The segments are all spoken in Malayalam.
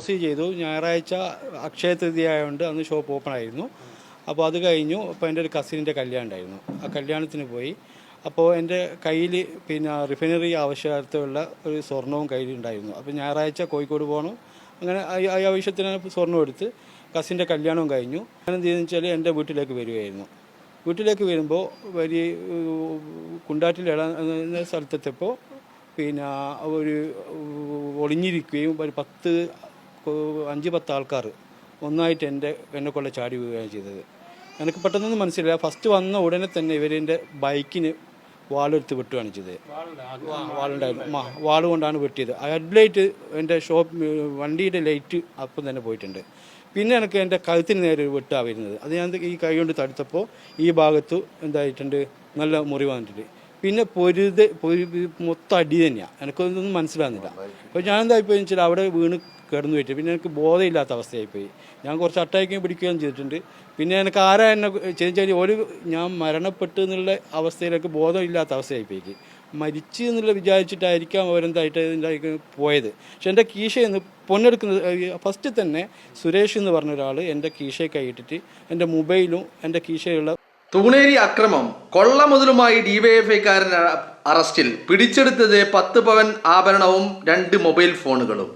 പ്രൊസീഡ് ചെയ്തു. ഞായറാഴ്ച അക്ഷയ തൃതീയ ആയതുകൊണ്ട് അന്ന് ഷോപ്പ് ഓപ്പൺ ആയിരുന്നു. അപ്പോൾ അത് കഴിഞ്ഞു. അപ്പോൾ എൻ്റെ ഒരു കസിനിൻ്റെ കല്യാണം ഉണ്ടായിരുന്നു. ആ കല്യാണത്തിന് പോയി. അപ്പോൾ എൻ്റെ കയ്യിൽ പിന്നെ റിഫൈനറി ആവശ്യാർത്ഥമുള്ള ഒരു സ്വർണവും കയ്യിലുണ്ടായിരുന്നു. അപ്പോൾ ഞായറാഴ്ച കോഴിക്കോട് പോകണം. അങ്ങനെ ഈ ആവശ്യത്തിന് സ്വർണ്ണം എടുത്ത് കസിൻ്റെ കല്യാണവും കഴിഞ്ഞു. ഞാൻ എന്ത് ചെയ്തെന്ന് വെച്ചാൽ എൻ്റെ വീട്ടിലേക്ക് വരികയായിരുന്നു. വീട്ടിലേക്ക് വരുമ്പോൾ വലിയ കുണ്ടാറ്റിൽ എന്ന സ്ഥലത്തെത്തിയപ്പോൾ പിന്നെ ഒരു ഒളിഞ്ഞിരിക്കുകയും ഒരു 5-10 ആൾക്കാർ ഒന്നായിട്ട് എന്നെ കൊള്ള ചാടി വീഴുകയാണ് ചെയ്തത്. എനിക്ക് പെട്ടെന്നൊന്നും മനസ്സിലായില്ല. ഫസ്റ്റ് വന്ന ഉടനെ തന്നെ ഇവരെൻ്റെ ബൈക്കിന് വാളെടുത്ത് വെട്ടുകയാണ് ചെയ്തത്. വാളുണ്ടായിരുന്നു, വാൾ കൊണ്ടാണ് വെട്ടിയത്. ഹെഡ്ലൈറ്റ് എൻ്റെ വണ്ടിയുടെ ലൈറ്റ് അപ്പം തന്നെ പോയിട്ടുണ്ട്. പിന്നെ എനിക്ക് എൻ്റെ കഴുത്തിന് നേരെ ഒരു വെട്ടാണ് വരുന്നത്. അത് ഞാൻ ഈ കൈ കൊണ്ട് തടുത്തപ്പോൾ ഈ ഭാഗത്ത് എന്തായിട്ടുണ്ട്, നല്ല മുറിവ് വന്നിട്ടുണ്ട്. പിന്നെ മൊത്തം അടി തന്നെയാണ്. എനിക്കൊന്നും മനസ്സിലാകുന്നില്ല. അപ്പോൾ ഞാൻ എന്തായിപ്പോയി വെച്ചാൽ അവിടെ വീണ് കിടന്നു പോയിട്ട് പിന്നെ എനിക്ക് ബോധമില്ലാത്ത അവസ്ഥയായിപ്പോയി. ഞാൻ കുറച്ച് അറ്റാക്കുകയും പിടിക്കുകയും ചെയ്തിട്ടുണ്ട്. പിന്നെ എനിക്ക് ആരാ എന്നെ ചെയ്താൽ ഞാൻ മരണപ്പെട്ടു എന്നുള്ള അവസ്ഥയിലേക്ക് ബോധമില്ലാത്ത അവസ്ഥയായിപ്പോയി. മരിച്ചു എന്നുള്ള വിചാരിച്ചിട്ടായിരിക്കാം അവരെന്തായിട്ട് പോയത്. പക്ഷെ എൻ്റെ കീശയെന്ന് പൊന്നെടുക്കുന്നത് ഫസ്റ്റ് തന്നെ സുരേഷ് എന്ന് പറഞ്ഞ ഒരാൾ എൻ്റെ കീശയെ കൈയിട്ടിട്ട് എൻ്റെ മൊബൈലും എൻ്റെ കീശയുള്ള തൂണേരി അക്രമം കൊള്ള മുതലുമായി ഡിവൈഎഫ്ഐക്കാരൻ അറസ്റ്റിൽ. പിടിച്ചെടുത്തത് 10 പവൻ ആഭരണവും 2 മൊബൈൽ ഫോണുകളും.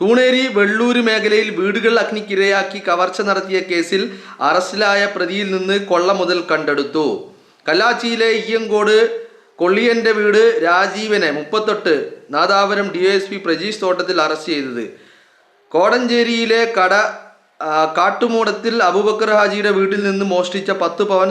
തൂണേരി വെള്ളൂര് മേഖലയിൽ വീടുകൾ അഗ്നിക്കിരയാക്കി കവർച്ച നടത്തിയ കേസിൽ അറസ്റ്റിലായ പ്രതിയിൽ നിന്ന് കൊള്ള മുതൽ കണ്ടെടുത്തു. കല്ലാച്ചിയിലെ ഇയ്യങ്കോട് കൊള്ളിയന്റെ വീട് രാജീവനെ 38 നാദാപുരം ഡിവൈഎസ്പി പ്രജീഷ് തോട്ടത്തിൽ അറസ്റ്റ് ചെയ്തത്. കോടഞ്ചേരിയിലെ കാട്ടുമൂടത്തിൽ അബൂബക്കർ ഹാജിയുടെ വീട്ടിൽ നിന്ന് മോഷ്ടിച്ച 10 പവൻ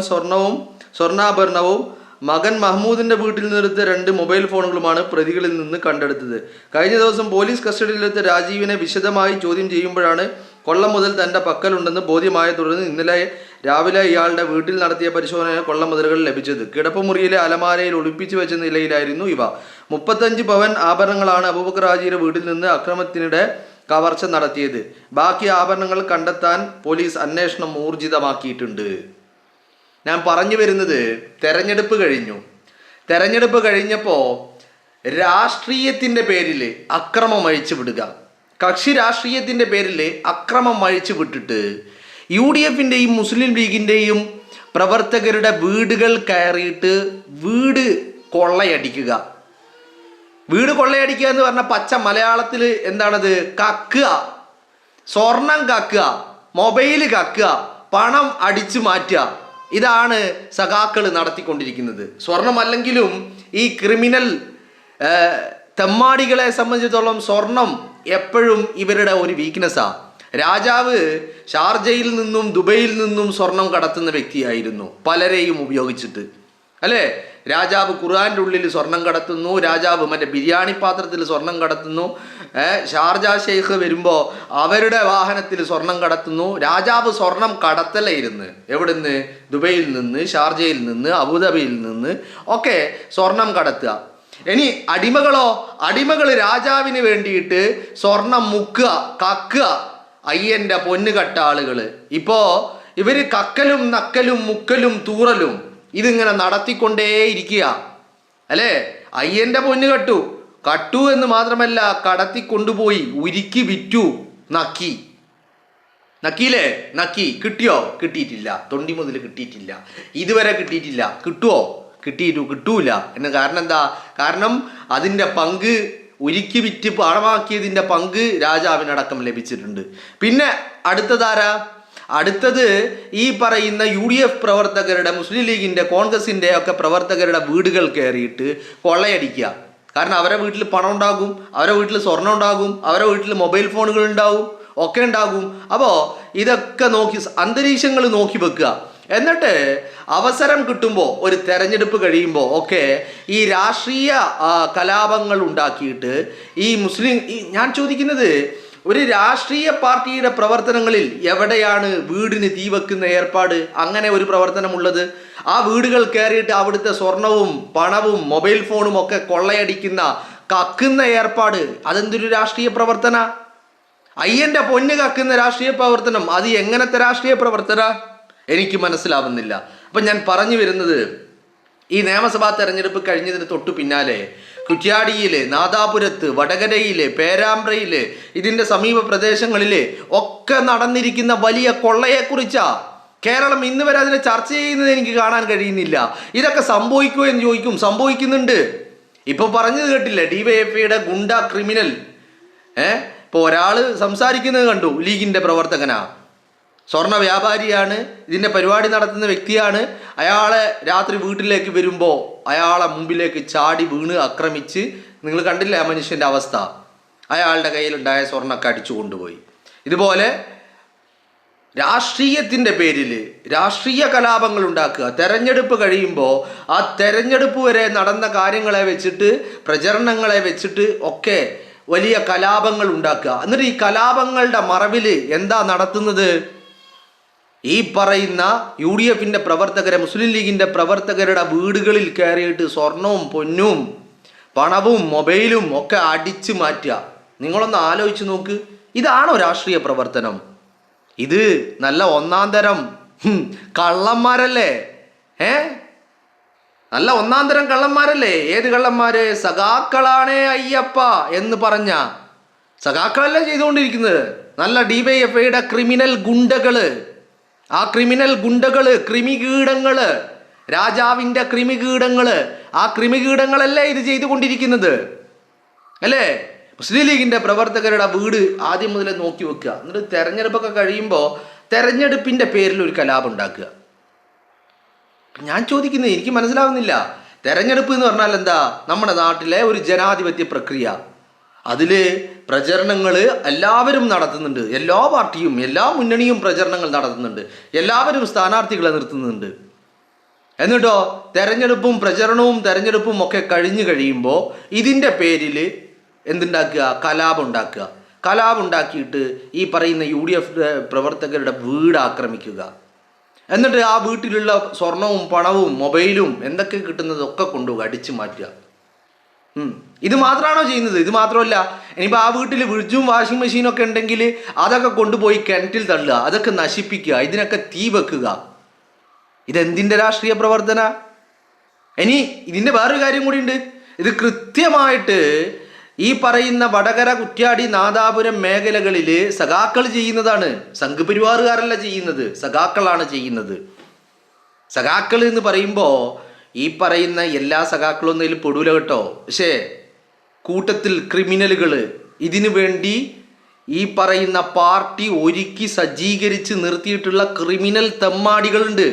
സ്വർണ്ണാഭരണവും മകൻ മഹ്മൂദിന്റെ വീട്ടിൽ നിന്നെടുത്ത 2 മൊബൈൽ ഫോണുകളുമാണ് പ്രതികളിൽ നിന്ന് കണ്ടെടുത്തത്. കഴിഞ്ഞ ദിവസം പോലീസ് കസ്റ്റഡിയിലെടുത്ത രാജീവിനെ വിശദമായി ചോദ്യം ചെയ്യുമ്പോഴാണ് കൊള്ള മുതൽ തന്റെ പക്കലുണ്ടെന്ന് ബോധ്യമായ തുടർന്ന് ഇന്നലെ രാവിലെ ഇയാളുടെ വീട്ടിൽ നടത്തിയ പരിശോധനയിൽ കൊള്ള മുതലുകൾ ലഭിച്ചത്. കിടപ്പുമുറിയിലെ അലമാരയിൽ ഒളിപ്പിച്ചു വെച്ച നിലയിലായിരുന്നു ഇവ. 35 പവൻ ആഭരണങ്ങളാണ് അബൂബക്കർ ഹാജിയുടെ വീട്ടിൽ നിന്ന് അക്രമത്തിനിടെ കവർച്ച നടത്തിയത്. ബാക്കി ആഭരണങ്ങൾ കണ്ടെത്താൻ പോലീസ് അന്വേഷണം ഊർജിതമാക്കിയിട്ടുണ്ട്. ഞാൻ പറഞ്ഞു വരുന്നത്, തെരഞ്ഞെടുപ്പ് കഴിഞ്ഞപ്പോൾ രാഷ്ട്രീയത്തിൻ്റെ പേരിൽ അക്രമം അഴിച്ചു വിടുക, കക്ഷി രാഷ്ട്രീയത്തിൻ്റെ പേരിൽ അക്രമം അഴിച്ചു വിട്ടിട്ട് UDFിൻ്റെയും മുസ്ലിം ലീഗിൻ്റെയും പ്രവർത്തകരുടെ വീടുകൾ കയറിയിട്ട് വീട് കൊള്ളയടിക്കുക എന്ന് പറഞ്ഞ പച്ച മലയാളത്തിൽ എന്താണത്? കക്കുക, സ്വർണം കക്കുക, മൊബൈൽ കക്കുക, പണം അടിച്ചു മാറ്റുക. ഇതാണ് സഖാക്കൾ നടത്തിക്കൊണ്ടിരിക്കുന്നത്. സ്വർണമല്ലെങ്കിലും ഈ ക്രിമിനൽ തെമ്മാടികളെ സംബന്ധിച്ചിടത്തോളം സ്വർണം എപ്പോഴും ഇവരുടെ ഒരു വീക്ക്നെസ്സാണ്. രാജാവ് ഷാർജയിൽ നിന്നും ദുബൈയിൽ നിന്നും സ്വർണം കടത്തുന്ന വ്യക്തിയായിരുന്നു, പലരെയും ഉപയോഗിച്ചിട്ട്, അല്ലേ? രാജാവ് ഖുർആൻ്റെ ഉള്ളിൽ സ്വർണം കടത്തുന്നു, രാജാവ് മറ്റേ ബിരിയാണി പാത്രത്തിൽ സ്വർണം കടത്തുന്നു, ഷാർജ ഷെയ്ഖ് വരുമ്പോൾ അവരുടെ വാഹനത്തിൽ സ്വർണം കടത്തുന്നു. രാജാവ് സ്വർണം കടത്തലായിരുന്നു. എവിടുന്ന്? ദുബൈയിൽ നിന്ന്, ഷാർജയിൽ നിന്ന്, അബുദാബിയിൽ നിന്ന് ഒക്കെ സ്വർണം കടത്തുക. ഇനി അടിമകൾ രാജാവിന് വേണ്ടിയിട്ട് സ്വർണം മുക്കുക, കക്കുക. അയ്യൻ്റെ പൊന്ന് കട്ട ആളുകൾ ഇപ്പോൾ ഇവർ കക്കലും നക്കലും മുക്കലും തൂറലും ഇതിങ്ങനെ നടത്തിക്കൊണ്ടേയിരിക്കുക, അല്ലേ? അയ്യൻ്റെ പൊന്ന് കട്ടു എന്ന് മാത്രമല്ല, കടത്തിക്കൊണ്ടുപോയി ഉരുക്കി വിറ്റു, നക്കിയില്ലേ? കിട്ടിയോ? കിട്ടിയിട്ടില്ല. തൊണ്ടി മുതൽ കിട്ടിയിട്ടില്ല, ഇതുവരെ കിട്ടിയിട്ടില്ല. കിട്ടൂല. എന്ന് കാരണം എന്താ? കാരണം അതിൻ്റെ പങ്ക്, ഉരുക്കി വിറ്റ് പണമാക്കിയതിൻ്റെ പങ്ക് രാജാവിനടക്കം ലഭിച്ചിട്ടുണ്ട്. പിന്നെ അടുത്തത് ഈ പറയുന്ന UDF പ്രവർത്തകരുടെ, മുസ്ലിം ലീഗിൻ്റെ, കോൺഗ്രസിൻ്റെ ഒക്കെ പ്രവർത്തകരുടെ വീടുകൾ കയറിയിട്ട് കൊള്ളയടിക്കുക. കാരണം അവരുടെ വീട്ടിൽ പണം ഉണ്ടാകും, അവരുടെ വീട്ടിൽ സ്വർണം ഉണ്ടാകും, അവരുടെ വീട്ടിൽ മൊബൈൽ ഫോണുകൾ ഉണ്ടാകും, ഒക്കെ ഉണ്ടാകും. അപ്പോൾ ഇതൊക്കെ അന്തരീക്ഷങ്ങൾ നോക്കി വെക്കുക. എന്നിട്ട് അവസരം കിട്ടുമ്പോൾ, ഒരു തെരഞ്ഞെടുപ്പ് കഴിയുമ്പോൾ ഒക്കെ ഈ രാഷ്ട്രീയ കലാപങ്ങൾ ഉണ്ടാക്കിയിട്ട് ഞാൻ ചോദിക്കുന്നത്, ഒരു രാഷ്ട്രീയ പാർട്ടിയുടെ പ്രവർത്തനങ്ങളിൽ എവിടെയാണ് വീടിന് തീ വെക്കുന്ന ഏർപ്പാട്? അങ്ങനെ ഒരു പ്രവർത്തനമുള്ളത്? ആ വീടുകൾ കയറിയിട്ട് അവിടുത്തെ സ്വർണവും പണവും മൊബൈൽ ഫോണും ഒക്കെ കൊള്ളയടിക്കുന്ന, കക്കുന്ന ഏർപ്പാട്, അതെന്തൊരു രാഷ്ട്രീയ പ്രവർത്തന? അയ്യൻ്റെ പൊന്ന് കക്കുന്ന രാഷ്ട്രീയ പ്രവർത്തനം, അത് എങ്ങനത്തെ രാഷ്ട്രീയ പ്രവർത്തന? എനിക്ക് മനസ്സിലാവുന്നില്ല. അപ്പം ഞാൻ പറഞ്ഞു വരുന്നത്, ഈ നിയമസഭാ തെരഞ്ഞെടുപ്പ് കഴിഞ്ഞതിന് തൊട്ടു പിന്നാലെ കുറ്റ്യാടിയിൽ, നാദാപുരത്ത്, വടകരയിൽ, പേരാമ്പ്രയിൽ, ഇതിൻ്റെ സമീപ പ്രദേശങ്ങളിൽ ഒക്കെ നടന്നിരിക്കുന്ന വലിയ കൊള്ളയെക്കുറിച്ചാ കേരളം ഇന്ന് വരെ അതിനെ ചർച്ച ചെയ്യുന്നത് എനിക്ക് കാണാൻ കഴിയുന്നില്ല. ഇതൊക്കെ സംഭവിക്കുമോ എന്ന് ചോദിക്കും, സംഭവിക്കുന്നുണ്ട്. ഇപ്പൊ പറഞ്ഞത് കേട്ടില്ലേ, DYFIയുടെ ഗുണ്ട ക്രിമിനൽ. ഇപ്പോൾ ഒരാൾ സംസാരിക്കുന്നത് കണ്ടു, ലീഗിൻ്റെ പ്രവർത്തകനാ, സ്വർണ്ണ വ്യാപാരിയാണ്, ഇതിൻ്റെ പരിപാടി നടത്തുന്ന വ്യക്തിയാണ്. അയാളെ രാത്രി വീട്ടിലേക്ക് വരുമ്പോൾ അയാളെ മുമ്പിലേക്ക് ചാടി വീണ് ആക്രമിച്ച്, നിങ്ങൾ കണ്ടില്ലേ ആ മനുഷ്യൻ്റെ അവസ്ഥ, അയാളുടെ കയ്യിലുണ്ടായ സ്വർണ്ണമൊക്കെ അടിച്ചു കൊണ്ടുപോയി. ഇതുപോലെ രാഷ്ട്രീയത്തിൻ്റെ പേരിൽ രാഷ്ട്രീയ കലാപങ്ങൾ ഉണ്ടാക്കുക. തെരഞ്ഞെടുപ്പ് കഴിയുമ്പോൾ ആ തെരഞ്ഞെടുപ്പ് വരെ നടന്ന കാര്യങ്ങളെ വെച്ചിട്ട്, പ്രചരണങ്ങളെ വെച്ചിട്ട് ഒക്കെ വലിയ കലാപങ്ങൾ ഉണ്ടാക്കുക. എന്നിട്ട് ഈ കലാപങ്ങളുടെ മറവിൽ എന്താ നടത്തുന്നത്? ഈ പറയുന്ന UDFന്റെ പ്രവർത്തകരെ, മുസ്ലിം ലീഗിൻ്റെ പ്രവർത്തകരുടെ വീടുകളിൽ കയറിയിട്ട് സ്വർണവും പൊന്നും പണവും മൊബൈലും ഒക്കെ അടിച്ചു മാറ്റുക. നിങ്ങളൊന്ന് ആലോചിച്ച് നോക്ക്, ഇതാണോ രാഷ്ട്രീയ പ്രവർത്തനം? ഇത് നല്ല ഒന്നാം തരം കള്ളന്മാരല്ലേ? നല്ല ഒന്നാം തരം കള്ളന്മാരല്ലേ? ഏത് കള്ളന്മാര്? സഖാക്കളാണേ അയ്യപ്പ എന്ന് പറഞ്ഞ സഖാക്കളല്ലേ ചെയ്തുകൊണ്ടിരിക്കുന്നത്. നല്ല DYFIയുടെ ക്രിമിനൽ ഗുണ്ടകള്. ആ ക്രിമിനൽ ഗുണ്ടകള്, ക്രിമികീടങ്ങള്, രാജാവിൻ്റെ ക്രിമികീടങ്ങള്, ആ ക്രിമികീടങ്ങളല്ലേ ഇത് ചെയ്തുകൊണ്ടിരിക്കുന്നത് അല്ലേ? മുസ്ലിം ലീഗിൻ്റെ പ്രവർത്തകരുടെ വീട് ആദ്യം മുതലേ നോക്കി വെക്കുക. എന്നിട്ട് തെരഞ്ഞെടുപ്പൊക്കെ കഴിയുമ്പോൾ തെരഞ്ഞെടുപ്പിൻ്റെ പേരിൽ ഒരു കലാപം ഉണ്ടാക്കുക. ഞാൻ ചോദിക്കുന്നത്, എനിക്ക് മനസ്സിലാവുന്നില്ല, തെരഞ്ഞെടുപ്പ് എന്ന് പറഞ്ഞാൽ എന്താ? നമ്മുടെ നാട്ടിലെ ഒരു ജനാധിപത്യ പ്രക്രിയ. അതിൽ പ്രചരണങ്ങൾ എല്ലാവരും നടത്തുന്നുണ്ട്. എല്ലാ പാർട്ടിയും എല്ലാ മുന്നണിയും പ്രചരണങ്ങൾ നടത്തുന്നുണ്ട്. എല്ലാവരും സ്ഥാനാർത്ഥികളെ നിർത്തുന്നുണ്ട്. എന്നിട്ടോ തെരഞ്ഞെടുപ്പും പ്രചരണവും തെരഞ്ഞെടുപ്പും ഒക്കെ കഴിഞ്ഞു കഴിയുമ്പോൾ ഇതിൻ്റെ പേരിൽ എന്തുണ്ടാക്കുക? കലാപം ഉണ്ടാക്കുക. കലാപം ഉണ്ടാക്കിയിട്ട് ഈ പറയുന്ന UDF പ്രവർത്തകരുടെ വീട് ആക്രമിക്കുക. എന്നിട്ട് ആ വീട്ടിലുള്ള സ്വർണവും പണവും മൊബൈലും എന്തൊക്കെ കിട്ടുന്നതൊക്കെ കൊണ്ടുപോകുക, അടിച്ചു മാറ്റുക. ഇത് മാത്രമാണോ ചെയ്യുന്നത്? ഇത് മാത്രമല്ല, ഇനിയിപ്പോൾ ആ വീട്ടിൽ ഫ്രിഡ്ജും വാഷിംഗ് മെഷീനും ഒക്കെ ഉണ്ടെങ്കിൽ അതൊക്കെ കൊണ്ടുപോയി കിണറ്റിൽ തള്ളുക, അതൊക്കെ നശിപ്പിക്കുക, ഇതിനൊക്കെ തീ വെക്കുക. ഇതെന്തിൻ്റെ രാഷ്ട്രീയ പ്രവർത്തന? ഇനി ഇതിൻ്റെ വേറൊരു കാര്യം കൂടി ഉണ്ട്. ഇത് കൃത്യമായിട്ട് ഈ പറയുന്ന വടകര, കുറ്റ്യാടി, നാദാപുരം മേഖലകളിൽ സഖാക്കൾ ചെയ്യുന്നതാണ്. സംഘപരിവാറുകാരല്ല ചെയ്യുന്നത്, സഖാക്കളാണ് ചെയ്യുന്നത്. സഖാക്കൾ എന്ന് പറയുമ്പോൾ ഈ പറയുന്ന എല്ലാ സഖാക്കളൊന്നും ഇതിൽ പെടൂല കേട്ടോ. പക്ഷേ കൂട്ടത്തിൽ ക്രിമിനലുകൾ, ഇതിനു വേണ്ടി ഈ പറയുന്ന പാർട്ടി ഒരുക്കി സജ്ജീകരിച്ച് നിർത്തിയിട്ടുള്ള ക്രിമിനൽ തെമ്മാടികളുണ്ട്,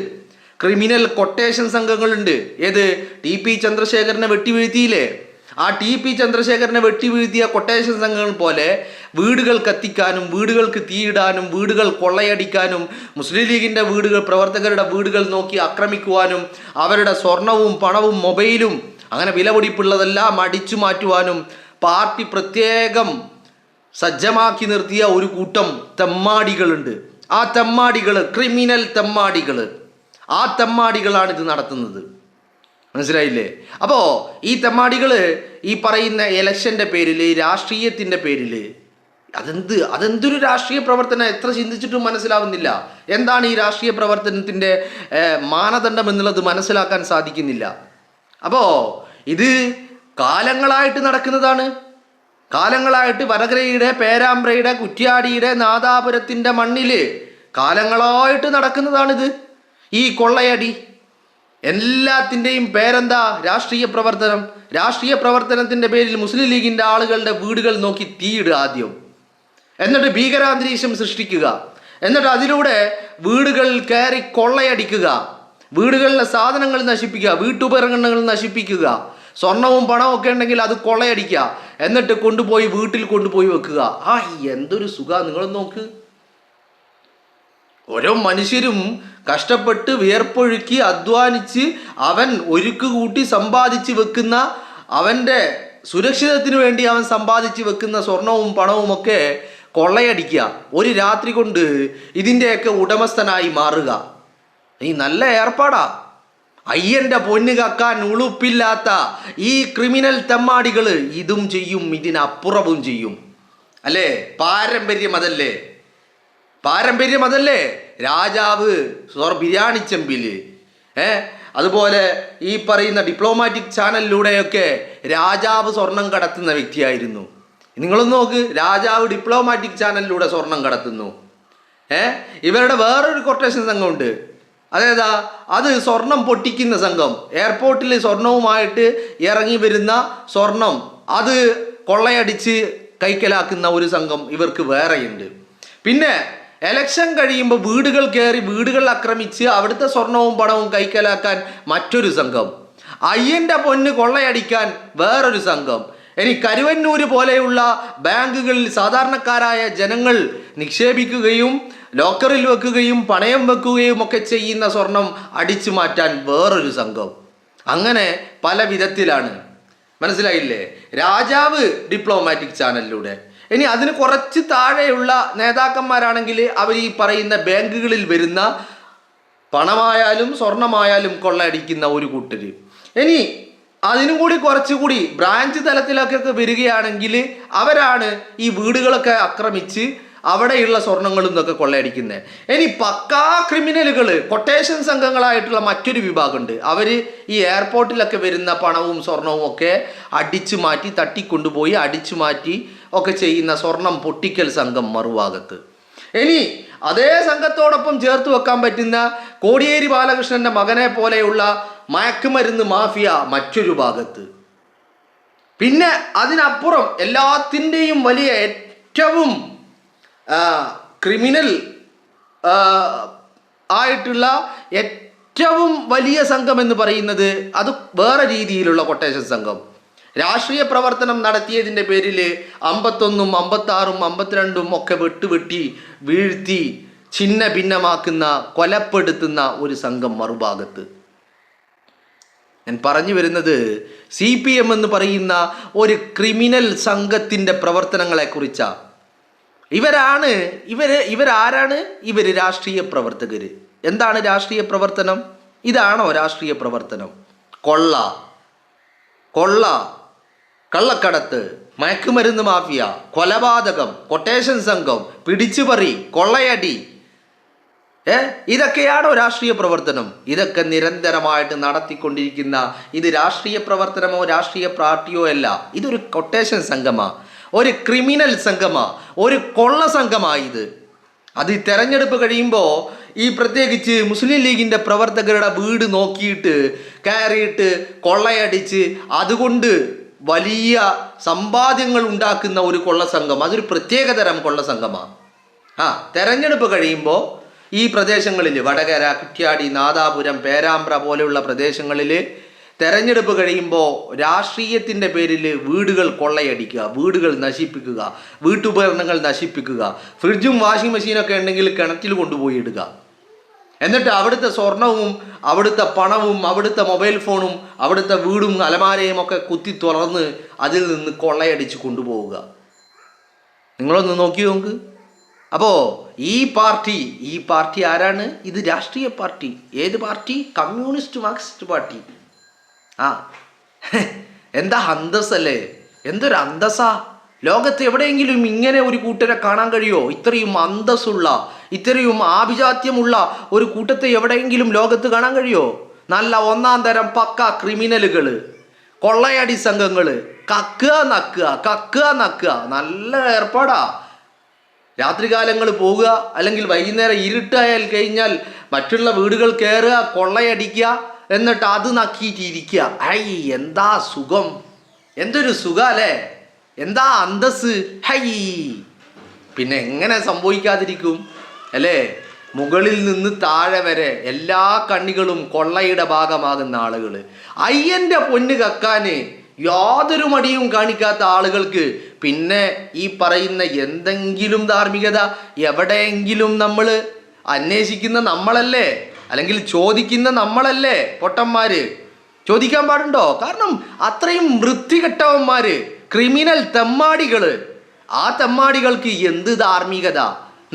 ക്രിമിനൽ കൊട്ടേഷൻ സംഘങ്ങളുണ്ട്. ഏത്? TP ചന്ദ്രശേഖരനെ വെട്ടിവീഴ്ത്തിയില്ലേ? ആ TP ചന്ദ്രശേഖരനെ വെട്ടിവീഴ്ത്തിയ കൊട്ടേഷൻ സംഘങ്ങൾ പോലെ വീടുകൾ കത്തിക്കാനും വീടുകൾക്ക് തീയിടാനും വീടുകൾ കൊള്ളയടിക്കാനും മുസ്ലിം ലീഗിൻ്റെ വീടുകൾ, പ്രവർത്തകരുടെ വീടുകൾ നോക്കി ആക്രമിക്കുവാനും അവരുടെ സ്വർണവും പണവും മൊബൈലും അങ്ങനെ വിലപിടിപ്പുള്ളതെല്ലാം അടിച്ചു മാറ്റുവാനും പാർട്ടി പ്രത്യേകം സജ്ജമാക്കി നിർത്തിയ ഒരു കൂട്ടം തെമ്മാടികളുണ്ട്. ആ തെമ്മാടികൾ, ക്രിമിനൽ തെമ്മാടികൾ, ആ തെമ്മാടികളാണ് ഇത് നടത്തുന്നത്. മനസ്സിലായില്ലേ? അപ്പോൾ ഈ തെമ്മാടികൾ ഈ പറയുന്ന ഇലക്ഷൻ്റെ പേരിൽ, രാഷ്ട്രീയത്തിൻ്റെ പേരിൽ, അതെന്തൊരു രാഷ്ട്രീയ പ്രവർത്തനം? എത്ര ചിന്തിച്ചിട്ടും മനസ്സിലാവുന്നില്ല. എന്താണ് ഈ രാഷ്ട്രീയ പ്രവർത്തനത്തിൻ്റെ മാനദണ്ഡം എന്നുള്ളത് മനസ്സിലാക്കാൻ സാധിക്കുന്നില്ല. അപ്പോൾ ഇത് കാലങ്ങളായിട്ട് നടക്കുന്നതാണ്. കാലങ്ങളായിട്ട് വടകരയുടെ, പേരാമ്പ്രയുടെ, കുറ്റ്യാടിയുടെ, നാദാപുരത്തിൻ്റെ മണ്ണിൽ കാലങ്ങളായിട്ട് നടക്കുന്നതാണിത്. ഈ കൊള്ളയടി എല്ലാത്തിൻ്റെയും പേരെന്താ? രാഷ്ട്രീയ പ്രവർത്തനം. രാഷ്ട്രീയ പ്രവർത്തനത്തിൻ്റെ പേരിൽ മുസ്ലിം ലീഗിൻ്റെ ആളുകളുടെ വീടുകൾ നോക്കി തീയിടുക ആദ്യം, എന്നിട്ട് ഭീകരാന്തരീക്ഷം സൃഷ്ടിക്കുക, എന്നിട്ട് അതിലൂടെ വീടുകളിൽ കയറി കൊള്ളയടിക്കുക, വീടുകളിലെ സാധനങ്ങൾ നശിപ്പിക്കുക, വീട്ടുപകരണങ്ങൾ നശിപ്പിക്കുക, സ്വർണവും പണവും ഒക്കെ ഉണ്ടെങ്കിൽ അത് കൊള്ളയടിക്കുക, എന്നിട്ട് കൊണ്ടുപോയി വീട്ടിൽ കൊണ്ടുപോയി വെക്കുക. എന്തൊരു സുഖ! നിങ്ങൾ നോക്ക്. ഓരോ മനുഷ്യരും കഷ്ടപ്പെട്ട് വിയർപ്പൊഴുക്കി അധ്വാനിച്ച് അവൻ ഒരുക്ക് കൂട്ടി സമ്പാദിച്ച് വെക്കുന്ന, അവൻ്റെ സുരക്ഷിതത്തിന് വേണ്ടി അവൻ സമ്പാദിച്ച് വെക്കുന്ന സ്വർണവും പണവും ഒക്കെ കൊള്ളയടിക്കുക. ഒരു രാത്രി കൊണ്ട് ഇതിൻ്റെയൊക്കെ ഉടമസ്ഥനായി മാറുക. ഈ നല്ല ഏർപ്പാടാ. അയ്യൻ്റെ പൊന്ന് കക്കാൻ ഉളുപ്പില്ലാത്ത ഈ ക്രിമിനൽ തെമ്മാടികൾ ഇതും ചെയ്യും, ഇതിനപ്പുറവും ചെയ്യും. അല്ലേ? പാരമ്പര്യം അതല്ലേ? പാരമ്പര്യം അതല്ലേ? രാജാവ് ബിരിയാണി ചെമ്പിൽ അതുപോലെ ഈ പറയുന്ന ഡിപ്ലോമാറ്റിക് ചാനലിലൂടെയൊക്കെ രാജാവ് സ്വർണം കടത്തുന്ന വ്യക്തിയായിരുന്നു. നിങ്ങളൊന്ന് നോക്ക്, രാജാവ് ഡിപ്ലോമാറ്റിക് ചാനലിലൂടെ സ്വർണം കടത്തുന്നു. ഇവരുടെ വേറൊരു കൊട്ടേഷൻ സംഘമുണ്ട്. അതേതാ? അത് സ്വർണം പൊട്ടിക്കുന്ന സംഘം. എയർപോർട്ടിൽ സ്വർണവുമായിട്ട് ഇറങ്ങി വരുന്ന സ്വർണം അത് കൊള്ളയടിച്ച് കൈക്കലാക്കുന്ന ഒരു സംഘം ഇവർക്ക് വേറെയുണ്ട്. പിന്നെ എലക്ഷൻ കഴിയുമ്പോൾ വീടുകൾ കയറി വീടുകൾ ആക്രമിച്ച് അവിടുത്തെ സ്വർണവും പണവും കൈക്കലാക്കാൻ മറ്റൊരു സംഘം. അയ്യൻ്റെ പൊന്ന് കൊള്ളയടിക്കാൻ വേറൊരു സംഘം. ഇനി കരുവന്നൂർ പോലെയുള്ള ബാങ്കുകളിൽ സാധാരണക്കാരായ ജനങ്ങൾ നിക്ഷേപിക്കുകയും ലോക്കറിൽ വെക്കുകയും പണയം വെക്കുകയും ഒക്കെ ചെയ്യുന്ന സ്വർണം അടിച്ചു മാറ്റാൻ വേറൊരു സംഘം. അങ്ങനെ പല വിധത്തിലാണ്. മനസ്സിലായില്ലേ? രാജാവ് ഡിപ്ലോമാറ്റിക് ചാനലിലൂടെ. ഇനി അതിന് കുറച്ച് താഴെയുള്ള നേതാക്കന്മാരാണെങ്കിൽ അവർ ഈ പറയുന്ന ബാങ്കുകളിൽ വരുന്ന പണമായാലും സ്വർണമായാലും കൊള്ളയടിക്കുന്ന ഒരു കൂട്ടർ. ഇനി അതിനും കൂടി കുറച്ചുകൂടി ബ്രാഞ്ച് തലത്തിലൊക്കെ വരികയാണെങ്കിൽ അവരാണ് ഈ വീടുകളൊക്കെ ആക്രമിച്ച് അവിടെയുള്ള സ്വർണങ്ങളും ഇതൊക്കെ കൊള്ളയടിക്കുന്നത്. ഇനി പക്കാ ക്രിമിനലുകൾ, കൊട്ടേഷൻ സംഘങ്ങളായിട്ടുള്ള മറ്റൊരു വിഭാഗമുണ്ട്. അവർ ഈ എയർപോർട്ടിലൊക്കെ വരുന്ന പണവും സ്വർണവും ഒക്കെ അടിച്ചു മാറ്റി തട്ടിക്കൊണ്ടുപോയി അടിച്ചു മാറ്റി ഒക്കെ ചെയ്യുന്ന സ്വർണം പൊട്ടിക്കൽ സംഘം മറുഭാഗത്ത്. ഇനി അതേ സംഘത്തോടൊപ്പം ചേർത്ത് വെക്കാൻ പറ്റുന്ന കോടിയേരി ബാലകൃഷ്ണന്റെ മകനെ പോലെയുള്ള മയക്കുമരുന്ന് മാഫിയ മറ്റൊരു ഭാഗത്ത്. പിന്നെ അതിനപ്പുറം എല്ലാത്തിൻ്റെയും വലിയ ഏറ്റവും ക്രിമിനൽ ആയിട്ടുള്ള ഏറ്റവും വലിയ സംഘം എന്ന് പറയുന്നത് അത് വേറെ രീതിയിലുള്ള കൊട്ടേഷൻ സംഘം. രാഷ്ട്രീയ പ്രവർത്തനം നടത്തിയതിൻ്റെ പേരിൽ 51, 56, 52 ഒക്കെ വെട്ടി വീഴ്ത്തി ഛിന്ന ഭിന്നമാക്കുന്ന കൊലപ്പെടുത്തുന്ന ഒരു സംഘം മറുഭാഗത്ത്. ഞാൻ പറഞ്ഞു വരുന്നത് CPM എന്ന് പറയുന്ന ഒരു ക്രിമിനൽ സംഘത്തിൻ്റെ പ്രവർത്തനങ്ങളെക്കുറിച്ചാണ്. ഇവരാരാണ്? ഇവർ രാഷ്ട്രീയ പ്രവർത്തകർ. എന്താണ് രാഷ്ട്രീയ പ്രവർത്തനം? ഇതാണോ രാഷ്ട്രീയ പ്രവർത്തനം? കള്ളക്കടത്ത്, മയക്കുമരുന്ന് മാഫിയ, കൊലപാതകം, കൊട്ടേഷൻ സംഘം, പിടിച്ചുപറി, കൊള്ളയടി, ഇതൊക്കെയാണോ രാഷ്ട്രീയ പ്രവർത്തനം? ഇതൊക്കെ നിരന്തരമായിട്ട് നടത്തിക്കൊണ്ടിരിക്കുന്ന ഇത് രാഷ്ട്രീയ പ്രവർത്തനമോ രാഷ്ട്രീയ പാർട്ടിയോ അല്ല. ഇതൊരു കൊട്ടേഷൻ സംഘമാണ്, ഒരു ക്രിമിനൽ സംഘമാണ്, ഒരു കൊള്ള സംഘമാണ് ഇത്. അത് ഈ തെരഞ്ഞെടുപ്പ് കഴിയുമ്പോൾ ഈ പ്രത്യേകിച്ച് മുസ്ലിം ലീഗിൻ്റെ പ്രവർത്തകരുടെ വീട് നോക്കിയിട്ട് കയറിയിട്ട് കൊള്ളയടിച്ച് അതുകൊണ്ട് വലിയ സമ്പാദ്യങ്ങൾ ഉണ്ടാക്കുന്ന ഒരു കൊള്ള സംഘം, അതൊരു പ്രത്യേകതരം കൊള്ള സംഘമാണ്. തെരഞ്ഞെടുപ്പ് കഴിയുമ്പോൾ ഈ പ്രദേശങ്ങളിൽ വടകര, കുറ്റ്യാടി, നാദാപുരം, പേരാമ്പ്ര പോലെയുള്ള പ്രദേശങ്ങളിൽ തെരഞ്ഞെടുപ്പ് കഴിയുമ്പോൾ രാഷ്ട്രീയത്തിൻ്റെ പേരിൽ വീടുകൾ കൊള്ളയടിക്കുക, വീടുകൾ നശിപ്പിക്കുക, വീട്ടുപകരണങ്ങൾ നശിപ്പിക്കുക, ഫ്രിഡ്ജും വാഷിംഗ് മെഷീനൊക്കെ ഉണ്ടെങ്കിൽ കിണറ്റിൽ കൊണ്ടുപോയി ഇടുക, എന്നിട്ട് അവിടുത്തെ സ്വർണവും അവിടുത്തെ പണവും അവിടുത്തെ മൊബൈൽ ഫോണും അവിടുത്തെ വീടും അലമാരയും ഒക്കെ കുത്തി തുറന്ന് അതിൽ നിന്ന് കൊള്ളയടിച്ച് കൊണ്ടുപോവുക. നിങ്ങളൊന്ന് നോക്കി നോക്ക്. അപ്പോൾ ഈ പാർട്ടി ആരാണ്? ഇത് രാഷ്ട്രീയ പാർട്ടി. ഏത് പാർട്ടി? Communist Marxist party. എന്താ അന്തസ്സല്ലേ? എന്തൊരു അന്തസ്സാ! ലോകത്ത് എവിടെയെങ്കിലും ഇങ്ങനെ ഒരു കൂട്ടരെ കാണാൻ കഴിയോ? ഇത്രയും അന്തസ്സുള്ള, ഇത്രയും ആഭിജാത്യമുള്ള ഒരു കൂട്ടത്തെ എവിടെയെങ്കിലും ലോകത്ത് കാണാൻ കഴിയോ? നല്ല ഒന്നാം തരം പക്ക ക്രിമിനലുകൾ, കൊള്ളയടി സംഘങ്ങൾ, കക്കുക നക്കുക, നല്ല ഏർപ്പാടാ. രാത്രികാലങ്ങൾ പോവുക, അല്ലെങ്കിൽ വൈകുന്നേരം ഇരുട്ടായാൽ കഴിഞ്ഞാൽ മറ്റുള്ള വീടുകൾ കയറുക, കൊള്ളയടിക്കുക, എന്നിട്ട് അത് നക്കിയിട്ടിരിക്കുക. എന്താ സുഖം! എന്തൊരു സുഖല്ലേ! എന്താ അന്തസ്! പിന്നെ എങ്ങനെ സംഭവിക്കാതിരിക്കും അല്ലേ? മുകളിൽ നിന്ന് താഴെ വരെ എല്ലാ കണ്ണികളും കൊള്ളയുടെ ഭാഗമാകുന്ന ആളുകൾ, അയ്യൻ്റെ പൊന്ന് കക്കാന് യാതൊരു മടിയും കാണിക്കാത്ത ആളുകൾക്ക് പിന്നെ ഈ പറയുന്ന എന്തെങ്കിലും ധാർമ്മികത എവിടെയെങ്കിലും നമ്മൾ അന്വേഷിക്കുന്ന നമ്മളല്ലേ, അല്ലെങ്കിൽ ചോദിക്കുന്ന നമ്മളല്ലേ പൊട്ടന്മാര്? ചോദിക്കാൻ പാടുണ്ടോ? കാരണം അത്രയും വൃത്തികെട്ടവന്മാര്, ക്രിമിനൽ തെമ്മാടികള്. ആ തെമ്മാടികൾക്ക് എന്ത് ധാർമ്മികത?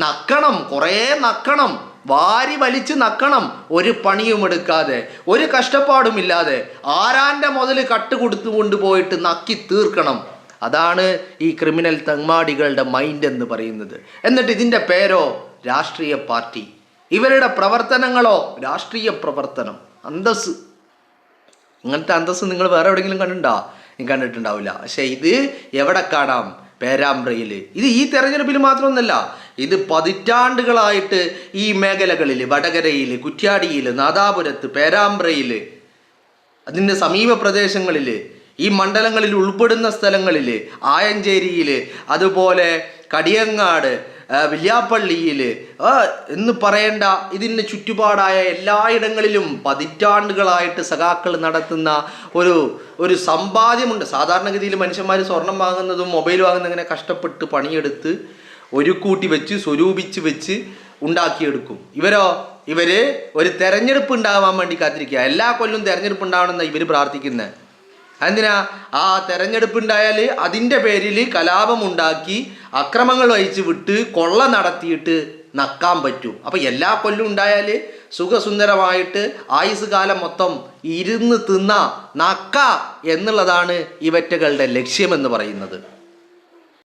നക്കണം, കുറേ നക്കണം, വാരി വലിച്ച് നക്കണം, ഒരു പണിയും എടുക്കാതെ, ഒരു കഷ്ടപ്പാടുമില്ലാതെ, ആരാൻ്റെ മുതൽ കട്ടുകൊടുത്തു കൊണ്ടുപോയിട്ട് നക്കി തീർക്കണം. അതാണ് ഈ ക്രിമിനൽ തെമ്മാടികളുടെ മൈൻഡ് എന്ന് പറയുന്നത്. എന്നിട്ട് ഇതിൻ്റെ പേരോ രാഷ്ട്രീയ പാർട്ടി, ഇവരുടെ പ്രവർത്തനങ്ങളോ രാഷ്ട്രീയ പ്രവർത്തനം. അന്തസ്. ഇങ്ങനത്തെ അന്തസ് നിങ്ങൾ വേറെ എവിടെയെങ്കിലും കണ്ടിട്ടുണ്ടോ? നിങ്ങൾ കണ്ടിട്ടുണ്ടാവില്ല. പക്ഷെ ഇത് എവിടെ കാണാം? പേരാമ്പ്രയിൽ. ഇത് ഈ തെരഞ്ഞെടുപ്പിൽ മാത്രമൊന്നുമല്ല, ഇത് പതിറ്റാണ്ടുകളായിട്ട് ഈ മേഖലകളിൽ, വടകരയിൽ, കുറ്റ്യാടിയിൽ, നാദാപുരത്ത്, പേരാമ്പ്രയിൽ, അതിൻ്റെ സമീപ പ്രദേശങ്ങളിൽ, ഈ മണ്ഡലങ്ങളിൽ ഉൾപ്പെടുന്ന സ്ഥലങ്ങളിൽ, ആയഞ്ചേരിയിൽ, അതുപോലെ കടിയങ്ങാട്, വില്യാപ്പള്ളിയിൽ എന്ന് പറയേണ്ട ഇതിന് ചുറ്റുപാടായ എല്ലായിടങ്ങളിലും പതിറ്റാണ്ടുകളായിട്ട് സഖാക്കൾ നടത്തുന്ന ഒരു സമ്പാദ്യമുണ്ട്. സാധാരണഗതിയിൽ മനുഷ്യന്മാർ സ്വർണം വാങ്ങുന്നതും മൊബൈൽ വാങ്ങുന്നതും ഇങ്ങനെ കഷ്ടപ്പെട്ട് പണിയെടുത്ത് ഒരു കൂട്ടി വെച്ച് സ്വരൂപിച്ച് വെച്ച് ഉണ്ടാക്കിയെടുക്കും. ഇവര് ഒരു തെരഞ്ഞെടുപ്പ് ഉണ്ടാകാൻ വേണ്ടി കാത്തിരിക്കുക. എല്ലാ കൊല്ലവും തെരഞ്ഞെടുപ്പ് ഉണ്ടാവണമെന്നാണ് ഇവർ പ്രാർത്ഥിക്കുന്നത്. എന്തിനാ? ആ തെരഞ്ഞെടുപ്പ് ഉണ്ടായാൽ അതിൻ്റെ പേരിൽ കലാപമുണ്ടാക്കി അക്രമങ്ങൾ വഹിച്ച് വിട്ട് കൊള്ള നടത്തിയിട്ട് നക്കാൻ പറ്റും. അപ്പം എല്ലാ കൊല്ലവും ഉണ്ടായാൽ സുഖസുന്ദരമായിട്ട് ആയുസ് കാലം മൊത്തം ഇരുന്ന് തിന്ന നക്ക എന്നുള്ളതാണ് ഇവറ്റകളുടെ ലക്ഷ്യമെന്ന് പറയുന്നത്.